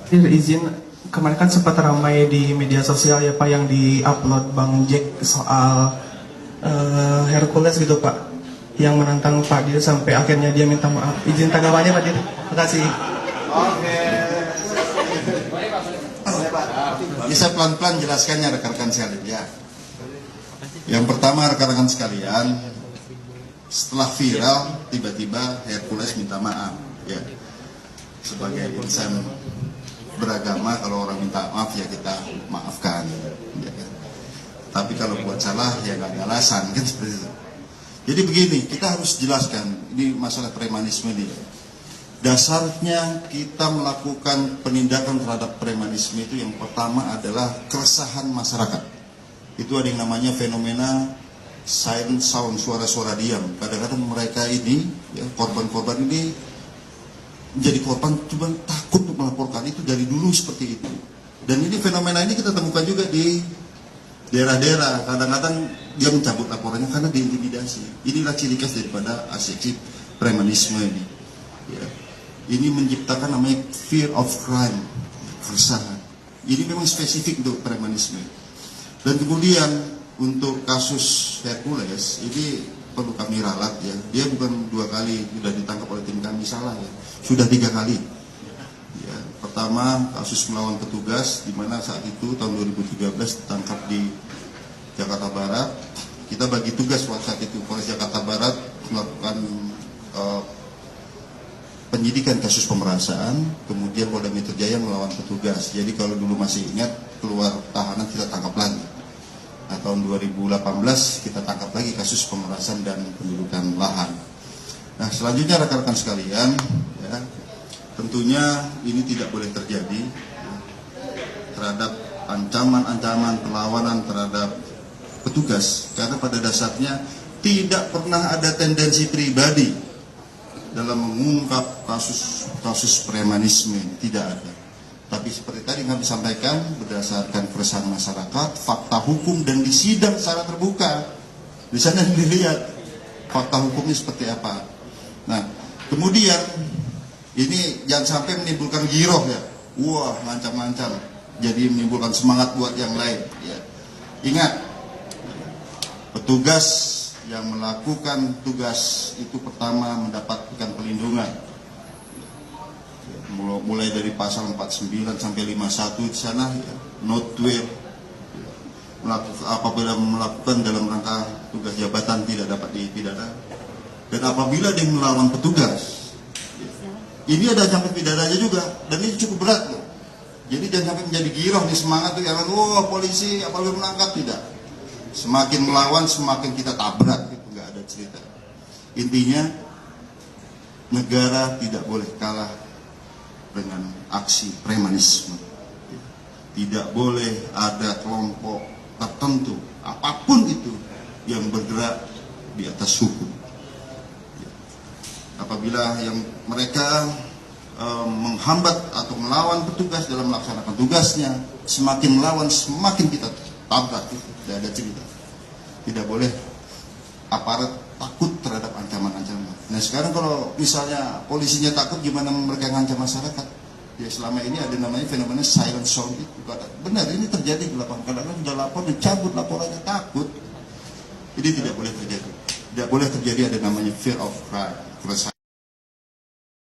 Izin, kemarin kan sempat ramai di media sosial ya Pak yang di-upload Bang Jack soal Hercules gitu Pak, yang menantang Pak Dir sampai akhirnya dia minta maaf. Izin tanggapannya Pak Dir. Terima kasih. Oke. Bisa pelan-pelan jelaskannya rekan-rekan sekalian ya. Yang pertama rekan-rekan sekalian, setelah viral tiba-tiba Hercules minta maaf ya. Sebagai insan beragama, kalau orang minta maaf ya kita maafkan ya kan? Tapi kalau buat salah ya nggak ada alasan kan, seperti itu. Jadi begini, kita harus jelaskan ini masalah premanisme ini. Dasarnya kita melakukan penindakan terhadap premanisme itu yang pertama adalah keresahan masyarakat. Itu ada yang namanya fenomena silent sound, suara-suara diam. Kadang-kadang mereka ini ya, korban-korban ini menjadi korban cuma takut untuk melaporkan. Itu dari dulu seperti itu. Dan ini fenomena ini kita temukan juga di daerah-daerah. Kadang-kadang dia mencabut laporannya karena diintimidasi. Inilah ciri khas daripada aksi premanisme ini ya. Ini menciptakan namanya fear of crime, keresahan. Ini memang spesifik untuk premanisme. Dan kemudian untuk kasus Hercules ini perlu kami ralat ya. Dia bukan 2 kali sudah ditangkap oleh tim kami, salah ya. Sudah 3 kali. Ya, pertama kasus melawan petugas, di mana saat itu tahun 2013 ditangkap di Jakarta Barat. Kita bagi tugas saat itu Polres Jakarta Barat melakukan penyidikan kasus pemerasan, kemudian Polda Metro Jaya melawan petugas. Jadi kalau dulu masih ingat, keluar tahanan kita tangkap lagi. Nah, tahun 2018 kita tangkap lagi kasus pemerasan dan pendudukan lahan. Nah, selanjutnya rekan-rekan sekalian, ya, tentunya ini tidak boleh terjadi ya, terhadap ancaman-ancaman perlawanan terhadap petugas, karena pada dasarnya tidak pernah ada tendensi pribadi dalam mengungkap kasus premanisme, tidak ada. Tapi seperti tadi kami sampaikan, berdasarkan keresahan masyarakat, fakta hukum dan di sidang secara terbuka, di sana dilihat fakta hukumnya seperti apa. Nah, kemudian ini jangan sampai menimbulkan giroh ya, wah ngancam-ngancam, jadi menimbulkan semangat buat yang lain. Ya. Ingat, petugas yang melakukan tugas itu pertama mendapatkan pelindungan, mulai dari pasal 49 sampai 51 di sana ya, not where apabila melakukan dalam rangka tugas jabatan tidak dapat dipidana, dan apabila dia melawan petugas ini ada ancaman pidananya juga, dan ini cukup berat loh. Jadi jangan sampai menjadi giroh nih, semangat tuh jangan polisi apabila menangkap, tidak. Semakin melawan semakin kita tabrak, gitu, nggak ada cerita. Intinya negara tidak boleh kalah dengan aksi premanisme. Tidak boleh ada kelompok tertentu apapun itu yang bergerak di atas hukum. Apabila yang mereka menghambat atau melawan petugas dalam melaksanakan tugasnya, semakin melawan semakin kita tabrak, itu tidak ada cerita. Tidak boleh aparat takut terhadap ancaman-ancaman. Nah sekarang kalau misalnya polisinya takut, gimana mereka ngancam masyarakat? Ya selama ini ada namanya fenomena silent sound itu. Benar ini terjadi di lapangan. Kadang-kadang sudah lapor, dicabut laporannya, takut. Ini tidak boleh terjadi. Tidak boleh terjadi ada namanya fear of crime.